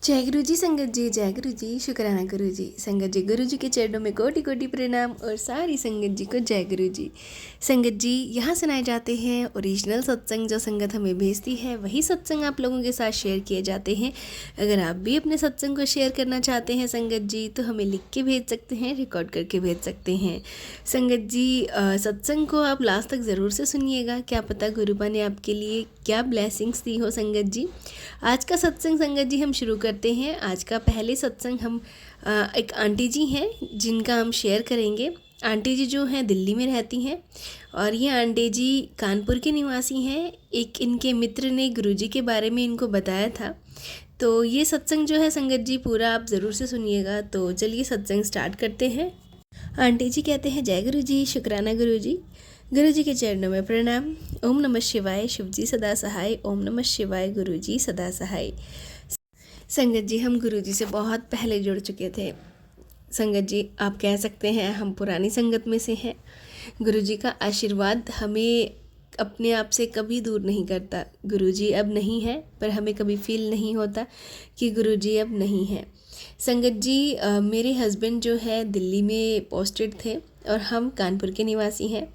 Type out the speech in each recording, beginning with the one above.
जय गुरु जी संगत जी, जय गुरु जी, शुक्राना गुरु जी। संगत जी, गुरु जी के चरणों में कोटि कोटि प्रणाम और सारी संगत जी को जय गुरु जी। संगत जी, यहाँ सुनाए जाते हैं ओरिजिनल सत्संग। जो संगत हमें भेजती है वही सत्संग आप लोगों के साथ शेयर किए जाते हैं। अगर आप भी अपने सत्संग को शेयर करना चाहते हैं संगत जी, तो हमें लिख के भेज सकते हैं, रिकॉर्ड करके भेज सकते हैं। संगत जी, सत्संग को आप लास्ट तक ज़रूर से सुनिएगा, क्या पता गुरुबा ने आपके लिए क्या ब्लेसिंग्स दी हो। संगत जी, आज का सत्संग संगत जी हम शुरू करते हैं। आज का पहले सत्संग हम एक आंटी जी हैं जिनका हम शेयर करेंगे। आंटी जी जो हैं दिल्ली में रहती हैं और ये आंटी जी कानपुर के निवासी हैं। एक इनके मित्र ने गुरुजी के बारे में इनको बताया था। तो ये सत्संग जो है संगत जी पूरा आप ज़रूर से सुनिएगा। तो चलिए सत्संग स्टार्ट करते हैं। आंटी जी कहते हैं, जय गुरु जी, शुक्राना गुरु जी। गुरु जी के चरणों में प्रणाम। ओम नमः शिवाय, शिव जी सदा सहाय। ओम नमः शिवाय, गुरु जी सदा सहाय। संगत जी, हम गुरु जी से बहुत पहले जुड़ चुके थे। संगत जी, आप कह सकते हैं हम पुरानी संगत में से हैं। गुरु जी का आशीर्वाद हमें अपने आप से कभी दूर नहीं करता। गुरु जी अब नहीं है, पर हमें कभी फील नहीं होता कि गुरु जी अब नहीं है। संगत जी, मेरे हस्बैंड जो है दिल्ली में पोस्टेड थे और हम कानपुर के निवासी हैं।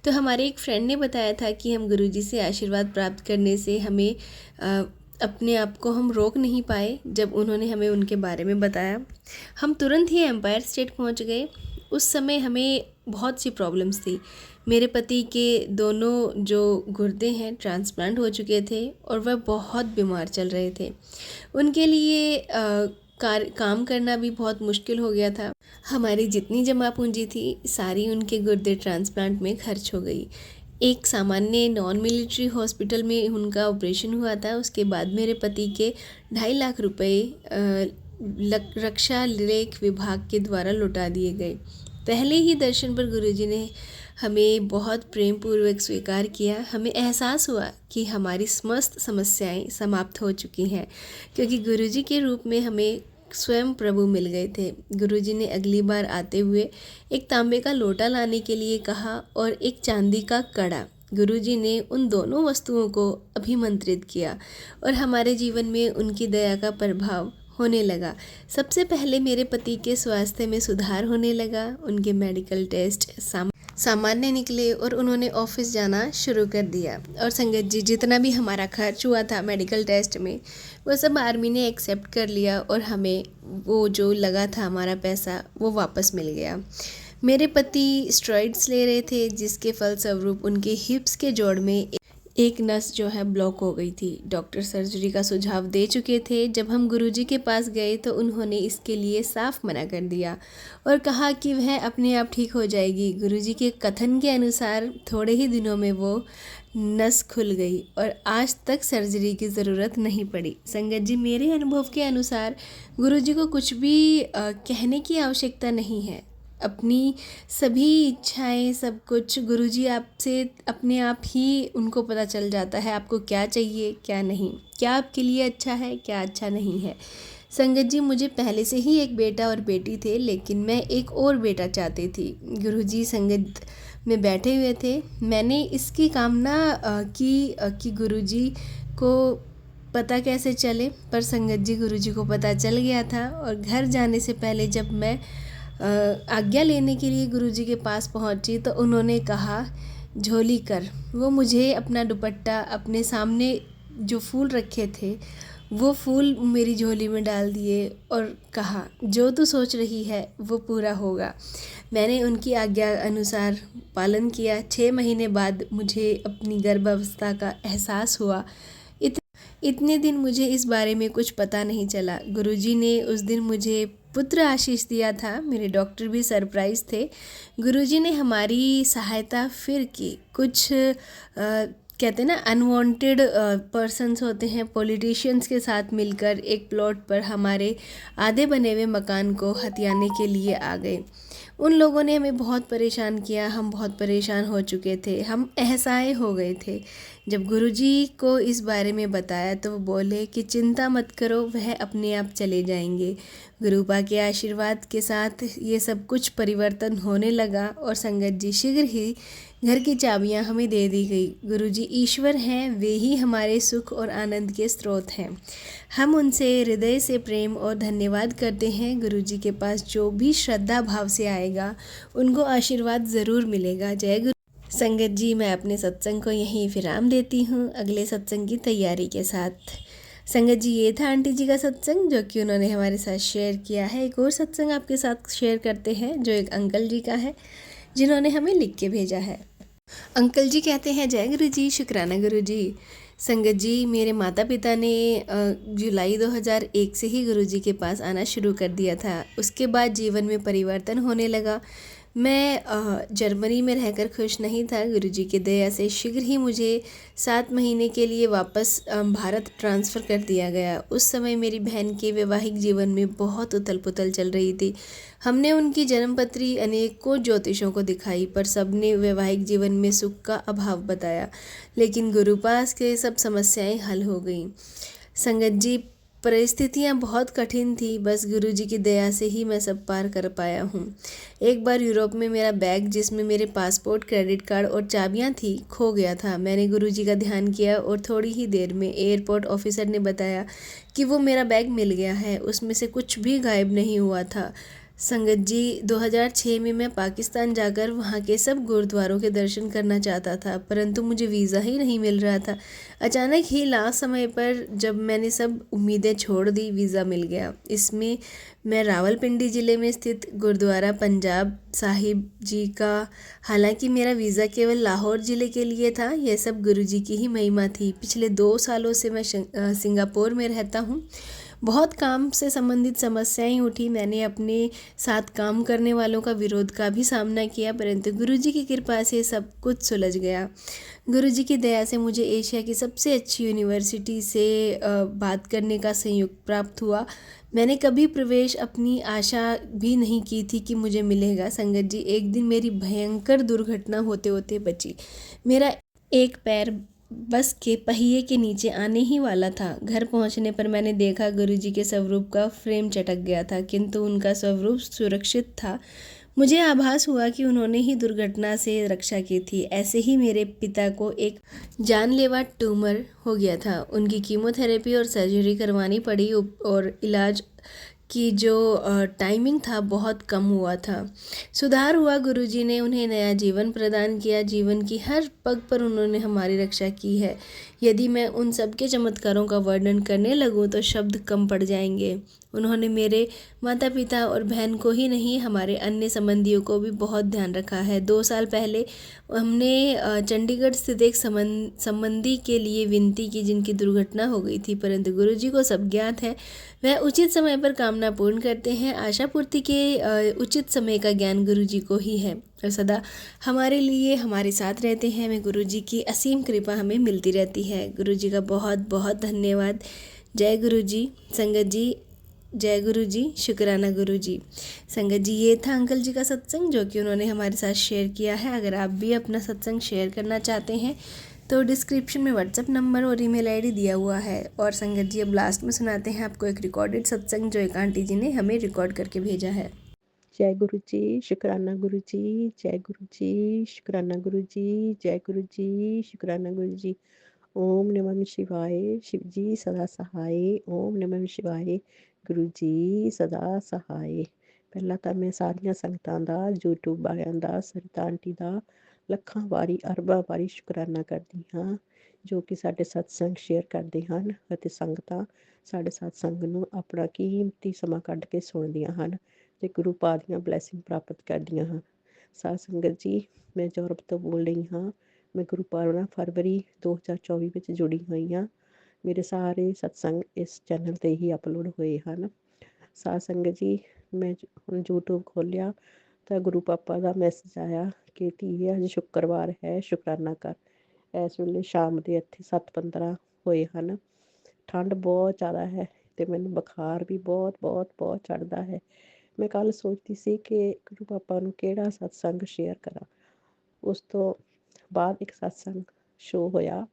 तो हमारे एक फ्रेंड ने बताया था कि हम गुरुजी से आशीर्वाद प्राप्त करने से हमें अपने आप को हम रोक नहीं पाए। जब उन्होंने हमें उनके बारे में बताया, हम तुरंत ही एम्पायर स्टेट पहुंच गए। उस समय हमें बहुत सी प्रॉब्लम्स थी। मेरे पति के दोनों जो गुर्दे हैं ट्रांसप्लांट हो चुके थे और वह बहुत बीमार चल रहे थे। उनके लिए काम करना भी बहुत मुश्किल हो गया था। हमारी जितनी जमा पूंजी थी सारी उनके गुर्दे ट्रांसप्लांट में खर्च हो गई। एक सामान्य नॉन मिलिट्री हॉस्पिटल में उनका ऑपरेशन हुआ था। उसके बाद मेरे पति के 2.5 लाख रुपए रक्षा लेख विभाग के द्वारा लौटा दिए गए। पहले ही दर्शन पर गुरुजी ने हमें बहुत प्रेम पूर्वक स्वीकार किया। हमें एहसास हुआ कि हमारी समस्त समस्याएं समाप्त हो चुकी हैं, क्योंकि गुरुजी के रूप में हमें स्वयं प्रभु मिल गए थे। गुरुजी ने अगली बार आते हुए एक तांबे का लोटा लाने के लिए कहा और एक चांदी का कड़ा। गुरुजी ने उन दोनों वस्तुओं को अभिमंत्रित किया और हमारे जीवन में उनकी दया का प्रभाव होने लगा। सबसे पहले मेरे पति के स्वास्थ्य में सुधार होने लगा। उनके मेडिकल टेस्ट सामान्य निकले और उन्होंने ऑफिस जाना शुरू कर दिया। और संगत जी, जितना भी हमारा खर्च हुआ था मेडिकल टेस्ट में, वो सब आर्मी ने एक्सेप्ट कर लिया और हमें वो जो लगा था हमारा पैसा वो वापस मिल गया। मेरे पति स्टेरॉइड्स ले रहे थे, जिसके फलस्वरूप उनके हिप्स के जोड़ में एक नस जो है ब्लॉक हो गई थी। डॉक्टर सर्जरी का सुझाव दे चुके थे। जब हम गुरुजी के पास गए तो उन्होंने इसके लिए साफ मना कर दिया और कहा कि वह अपने आप ठीक हो जाएगी। गुरुजी के कथन के अनुसार थोड़े ही दिनों में वो नस खुल गई और आज तक सर्जरी की ज़रूरत नहीं पड़ी। संगत जी, मेरे अनुभव के अनुसार गुरुजी को कुछ भी कहने की आवश्यकता नहीं है। अपनी सभी इच्छाएं, सब कुछ गुरुजी आपसे अपने आप ही उनको पता चल जाता है, आपको क्या चाहिए क्या नहीं, क्या आपके लिए अच्छा है क्या अच्छा नहीं है। संगत जी, मुझे पहले से ही एक बेटा और बेटी थे, लेकिन मैं एक और बेटा चाहती थी। गुरुजी संगत में बैठे हुए थे। मैंने इसकी कामना कि गुरुजी को पता कैसे चले, पर संगत जी गुरुजी को पता चल गया था। और घर जाने से पहले जब मैं आज्ञा लेने के लिए गुरुजी के पास पहुंची तो उन्होंने कहा, झोली कर। वो मुझे अपना दुपट्टा, अपने सामने जो फूल रखे थे वो फूल मेरी झोली में डाल दिए और कहा, जो तू सोच रही है वो पूरा होगा। मैंने उनकी आज्ञा अनुसार पालन किया। 6 महीने बाद मुझे अपनी गर्भावस्था का एहसास हुआ। इतने दिन मुझे इस बारे में कुछ पता नहीं चला। गुरुजी ने उस दिन मुझे पुत्र आशीष दिया था। मेरे डॉक्टर भी सरप्राइज थे। गुरुजी ने हमारी सहायता फिर की। कुछ कहते हैं ना, अनवांटेड पर्सन्स होते हैं, पॉलिटिशियंस के साथ मिलकर एक प्लॉट पर हमारे आधे बने हुए मकान को हथियाने के लिए आ गए। उन लोगों ने हमें बहुत परेशान किया। हम बहुत परेशान हो चुके थे, हम असहाय हो गए थे। जब गुरुजी को इस बारे में बताया तो वो बोले कि चिंता मत करो, वह अपने आप चले जाएंगे। गुरुपा के आशीर्वाद के साथ ये सब कुछ परिवर्तन होने लगा और संगत जी शीघ्र ही घर की चाबियां हमें दे दी गई। गुरुजी ईश्वर हैं, वे ही हमारे सुख और आनंद के स्रोत हैं। हम उनसे हृदय से प्रेम और धन्यवाद करते हैं। गुरुजी के पास जो भी श्रद्धा भाव से आएगा उनको आशीर्वाद ज़रूर मिलेगा। जय गुरु। संगत जी, मैं अपने सत्संग को यहीं विराम देती हूँ अगले सत्संग की तैयारी के साथ। संगत जी, ये था आंटी जी का सत्संग जो कि उन्होंने हमारे साथ शेयर किया है। एक और सत्संग आपके साथ शेयर करते हैं जो एक अंकल जी का है, जिन्होंने हमें लिख के भेजा है। अंकल जी कहते हैं, जय गुरु जी, शुक्राना गुरु जी। संगत जी, मेरे माता पिता ने जुलाई 2001 से ही गुरु जी के पास आना शुरू कर दिया था। उसके बाद जीवन में परिवर्तन होने लगा। मैं जर्मनी में रहकर खुश नहीं था। गुरुजी की दया से शीघ्र ही मुझे 7 महीने के लिए वापस भारत ट्रांसफ़र कर दिया गया। उस समय मेरी बहन के वैवाहिक जीवन में बहुत उथल पुथल चल रही थी। हमने उनकी जन्मपत्री अनेकों ज्योतिषों को दिखाई, पर सबने वैवाहिक जीवन में सुख का अभाव बताया। लेकिन गुरुपास के सब समस्याएं हल हो गईं। संगत जी, परिस्थितियाँ बहुत कठिन थी, बस गुरुजी की दया से ही मैं सब पार कर पाया हूँ। एक बार यूरोप में मेरा बैग, जिसमें मेरे पासपोर्ट, क्रेडिट कार्ड और चाबियाँ थी, खो गया था। मैंने गुरुजी का ध्यान किया और थोड़ी ही देर में एयरपोर्ट ऑफिसर ने बताया कि वो मेरा बैग मिल गया है। उसमें से कुछ भी गायब नहीं हुआ था। संगत जी, 2006 में मैं पाकिस्तान जाकर वहाँ के सब गुरुद्वारों के दर्शन करना चाहता था, परंतु मुझे वीज़ा ही नहीं मिल रहा था। अचानक ही लास्ट समय पर जब मैंने सब उम्मीदें छोड़ दी, वीज़ा मिल गया। इसमें मैं रावलपिंडी ज़िले में स्थित गुरुद्वारा पंजाब साहिब जी का, हालांकि मेरा वीज़ा केवल लाहौर ज़िले के लिए था, यह सब गुरुजी की ही महिमा थी। पिछले 2 सालों से मैं सिंगापुर में रहता हूँ। बहुत काम से संबंधित समस्याएं उठी। मैंने अपने साथ काम करने वालों का विरोध का भी सामना किया, परंतु गुरुजी की कृपा से सब कुछ सुलझ गया। गुरुजी की दया से मुझे एशिया की सबसे अच्छी यूनिवर्सिटी से बात करने का संयोग प्राप्त हुआ। मैंने कभी प्रवेश अपनी आशा भी नहीं की थी कि मुझे मिलेगा। संगत जी, एक दिन मेरी भयंकर दुर्घटना होते होते बची। मेरा एक पैर बस के पहिए के नीचे आने ही वाला था। घर पहुंचने पर मैंने देखा गुरुजी के स्वरूप का फ्रेम चटक गया था, किंतु उनका स्वरूप सुरक्षित था। मुझे आभास हुआ कि उन्होंने ही दुर्घटना से रक्षा की थी। ऐसे ही मेरे पिता को एक जानलेवा ट्यूमर हो गया था। उनकी कीमोथेरेपी और सर्जरी करवानी पड़ी और इलाज की जो टाइमिंग था बहुत कम हुआ था। सुधार हुआ। गुरुजी ने उन्हें नया जीवन प्रदान किया। जीवन की हर पग पर उन्होंने हमारी रक्षा की है। यदि मैं उन सब के चमत्कारों का वर्णन करने लगूं तो शब्द कम पड़ जाएंगे। उन्होंने मेरे माता पिता और बहन को ही नहीं, हमारे अन्य संबंधियों को भी बहुत ध्यान रखा है। 2 साल पहले हमने चंडीगढ़ स्थित एक संबंधी के लिए विनती की जिनकी दुर्घटना हो गई थी, परंतु गुरुजी को सब ज्ञात है। वह उचित समय पर कामना पूर्ण करते हैं। आशा पूर्ति के उचित समय का ज्ञान गुरुजी को ही है और सदा हमारे लिए हमारे साथ रहते हैं। हमें गुरुजी की असीम कृपा हमें मिलती रहती है। गुरुजी का बहुत बहुत धन्यवाद। जय गुरुजी। संगत जी, जय गुरु जी, शुक्राना गुरु जी। संगत जी, ये था अंकल जी का सत्संग जो कि उन्होंने हमारे साथ शेयर किया है। अगर आप भी अपना सत्संग शेयर करना चाहते हैं तो डिस्क्रिप्शन में व्हाट्सएप नंबर और ईमेल आईडी दिया हुआ है। और संगत जी, अब लास्ट में सुनाते हैं आपको एक रिकॉर्डेड सत्संग जो एक आंटी जी ने हमें रिकॉर्ड करके भेजा है। जय गुरु जी, शुक्राना गुरु जी, जय गुरु जी, शुक्राना गुरु जी, जय गुरु जी, शुक्राना गुरु जी। ओम नमः शिवाय। शिव जी सदा सहाय। ओम नमः शिवाय। गुरु जी सदा सहाय। ਪਹਿਲਾਂ ਤਾਂ ਮੈਂ ਸਾਰੀਆਂ ਸੰਗਤਾਂ ਦਾ, YouTube ਵਾਲਿਆਂ ਦਾ, ਸਰਿਤਾ ਆਂਟੀ ਦਾ ਲੱਖਾਂ ਵਾਰੀ, ਅਰਬਾਂ ਵਾਰੀ ਸ਼ੁਕਰਾਨਾ ਕਰਦੀ ਹਾਂ ਜੋ ਕਿ ਸਾਡੇ ਸਤਸੰਗ ਸ਼ੇਅਰ ਕਰਦੇ ਹਨ ਅਤੇ ਸੰਗਤਾਂ ਸਾਡੇ ਸਤਸੰਗ ਨੂੰ ਆਪਣਾ ਕੀਮਤੀ ਸਮਾਂ ਕੱਢ ਕੇ ਸੁਣਦੀਆਂ ਹਨ ਤੇ ਗੁਰੂ ਪਾਦ ਦੀਆਂ ਬਲੈਸਿੰਗ ਪ੍ਰਾਪਤ ਕਰਦੀਆਂ ਹਨ। ਸਾਧ ਸੰਗਤ ਜੀ, ਮੈਂ ਯੂਰਪ ਤੋਂ ਬੋਲ ਰਹੀ ਹਾਂ। ਮੈਂ ਗੁਰੂ ਪਾਵਨਾ ਫਰਵਰੀ 2024 ਵਿੱਚ ਜੁੜੀ ਹੋਈ ਹਾਂ। ਮੇਰੇ ਸਾਰੇ ਸਤਸੰਗ ਇਸ ਚੈਨਲ 'ਤੇ ਹੀ ਅਪਲੋਡ ਹੋਏ ਹਨ। ਸਾਧ ਸੰਗਤ ਜੀ, ਮੈਂ ਹੁਣ YouTube ਖੋਲ੍ਹਿਆ ਤਾਂ ਗੁਰੂ ਪਾਪਾ ਦਾ ਮੈਸੇਜ ਆਇਆ ਕਿ ਧੀਏ ਅੱਜ ਸ਼ੁੱਕਰਵਾਰ ਹੈ, ਸ਼ੁਕਰਾਨਾ ਕਰ। ਇਸ ਵੇਲੇ ਸ਼ਾਮ ਦੇ ਇੱਥੇ 7:15 ਹੋਏ ਹਨ। ਠੰਡ ਬਹੁਤ ਜ਼ਿਆਦਾ ਹੈ ਅਤੇ ਮੈਨੂੰ ਬੁਖਾਰ ਵੀ ਬਹੁਤ ਬਹੁਤ ਬਹੁਤ ਚੜ੍ਹਦਾ ਹੈ। ਮੈਂ ਕੱਲ੍ਹ ਸੋਚਦੀ ਸੀ ਕਿ ਗੁਰੂ ਪਾਪਾ ਨੂੰ ਕਿਹੜਾ ਸਤਸੰਗ ਸ਼ੇਅਰ ਕਰਾਂ। ਉਸ ਤੋਂ ਬਾਅਦ ਇੱਕ ਸਤਸੰਗ ਸ਼ੋ ਹੋਇਆ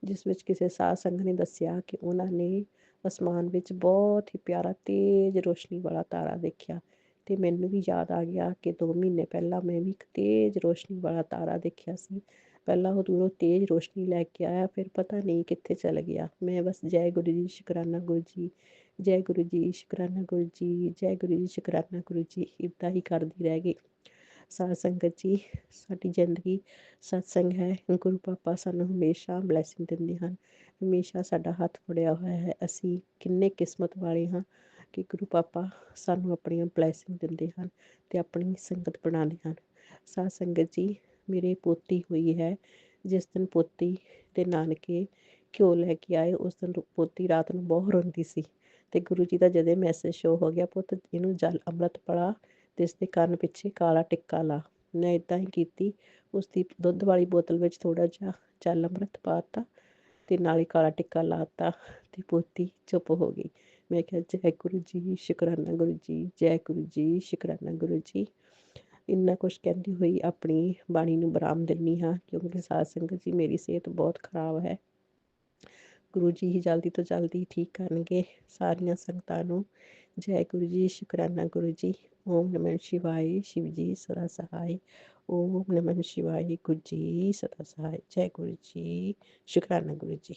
ਜਿਸ ਵਿੱਚ ਕਿਸੇ ਸਾਧ ਸੰਗਤ ਨੇ ਦੱਸਿਆ ਕਿ ਉਹਨਾਂ ਨੇ ਅਸਮਾਨ ਵਿੱਚ ਬਹੁਤ ਹੀ ਪਿਆਰਾ ਤੇਜ਼ ਰੋਸ਼ਨੀ ਵਾਲਾ ਤਾਰਾ ਦੇਖਿਆ। ਅਤੇ ਮੈਨੂੰ ਵੀ ਯਾਦ ਆ ਗਿਆ ਕਿ 2 ਮਹੀਨੇ ਪਹਿਲਾਂ ਮੈਂ ਵੀ ਇੱਕ ਤੇਜ਼ ਰੋਸ਼ਨੀ ਵਾਲਾ ਤਾਰਾ ਦੇਖਿਆ ਸੀ। ਪਹਿਲਾਂ ਉਹ ਦੂਰੋਂ ਤੇਜ਼ ਰੋਸ਼ਨੀ ਲੈ ਕੇ ਆਇਆ, ਫਿਰ ਪਤਾ ਨਹੀਂ ਕਿੱਥੇ ਚਲ ਗਿਆ। ਮੈਂ ਬਸ ਜੈ ਗੁਰੂ ਜੀ, ਸ਼ੁਕਰਾਨਾ ਗੁਰੂ ਜੀ, ਜੈ ਗੁਰੂ ਜੀ, ਸ਼ੁਕਰਾਨਾ ਗੁਰੂ ਜੀ, ਜੈ ਗੁਰੂ ਜੀ, ਸ਼ੁਕਰਾਨਾ ਗੁਰੂ ਜੀ, ਇੱਦਾਂ ਹੀ ਕਰਦੀ ਰਹਿ ਗਈ। ਸਾਧ ਸੰਗਤ ਜੀ, ਸਾਡੀ ਜ਼ਿੰਦਗੀ ਸਤਸੰਗ ਹੈ। ਗੁਰੂ ਪਾਪਾ ਸਾਨੂੰ ਹਮੇਸ਼ਾ ਬਲੈਸਿੰਗ ਦਿੰਦੇ ਹਨ, ਹਮੇਸ਼ਾ ਸਾਡਾ ਹੱਥ ਫੜਿਆ ਹੋਇਆ ਹੈ। ਅਸੀਂ ਕਿੰਨੇ ਕਿਸਮਤ ਵਾਲੇ ਹਾਂ ਕਿ ਗੁਰੂ ਪਾਪਾ ਸਾਨੂੰ ਆਪਣੀਆਂ ਬਲੈਸਿੰਗ ਦਿੰਦੇ ਹਨ ਅਤੇ ਆਪਣੀ ਸੰਗਤ ਬਣਾਉਂਦੇ ਹਨ। ਸਾਧ ਸੰਗਤ ਜੀ, ਮੇਰੇ ਪੋਤੀ ਹੋਈ ਹੈ। ਜਿਸ ਦਿਨ ਪੋਤੀ ਦੇ ਨਾਨਕੇ ਘਿਓ ਲੈ ਕੇ ਆਏ, ਉਸ ਦਿਨ ਪੋਤੀ ਰਾਤ ਨੂੰ ਬਹੁਤ ਰੋਂਦੀ ਸੀ ਅਤੇ ਗੁਰੂ ਜੀ ਦਾ ਜਦੋਂ ਮੈਸੇਜ ਸ਼ੋ ਹੋ ਗਿਆ, ਪੁੱਤ ਇਹਨੂੰ ਜਲ ਅੰਮ੍ਰਿਤ ਪਿਲਾ ਅਤੇ ਇਸਦੇ ਕੰਨ ਪਿੱਛੇ ਕਾਲਾ ਟਿੱਕਾ ਲਾ। ਮੈਂ ਇੱਦਾਂ ਹੀ ਕੀਤੀ। ਉਸਦੀ ਦੁੱਧ ਵਾਲੀ ਬੋਤਲ ਵਿੱਚ ਥੋੜ੍ਹਾ ਜਿਹਾ ਜਲ ਅੰਮ੍ਰਿਤ ਪਾ ਤਾ ਅਤੇ ਨਾਲ ਹੀ ਕਾਲਾ ਟਿੱਕਾ ਲਾ ਤਾ ਅਤੇ ਪੋਤੀ ਚੁੱਪ ਹੋ ਗਈ। ਮੈਂ ਕਿਹਾ ਜੈ ਗੁਰੂ ਜੀ, ਸ਼ੁਕਰਾਨਾ ਗੁਰੂ ਜੀ, ਜੈ ਗੁਰੂ ਜੀ, ਸ਼ੁਕਰਾਨਾ ਗੁਰੂ ਜੀ। ਇੰਨਾ ਕੁਛ ਕਹਿੰਦੀ ਹੋਈ ਆਪਣੀ ਬਾਣੀ ਨੂੰ ਵਿਰਾਮ ਦਿੰਦੀ ਹਾਂ, ਕਿਉਂਕਿ ਸਾਧ ਸੰਗਤ ਜੀ ਮੇਰੀ ਸਿਹਤ ਬਹੁਤ ਖਰਾਬ ਹੈ। ਗੁਰੂ ਜੀ ਹੀ ਜਲਦੀ ਤੋਂ ਜਲਦੀ ਠੀਕ ਕਰਨਗੇ ਸਾਰੀਆਂ ਸੰਗਤਾਂ ਨੂੰ। ਜੈ ਗੁਰੂ ਜੀ, ਸ਼ੁਕਰਾਨਾ ਗੁਰੂ ਜੀ। ਓਮ ਨਮः ਸ਼ਿਵਾਏ, ਸ਼ਿਵ ਜੀ ਸਦਾ ਸਹਾਏ। ਓਮ ਨਮः ਸ਼ਿਵਾਏ, ਗੁਰੂ ਜੀ ਸਦਾ ਸਹਾਏ। ਜੈ ਗੁਰੂ ਜੀ, ਸ਼ੁਕਰਾਨਾ ਗੁਰੂ ਜੀ।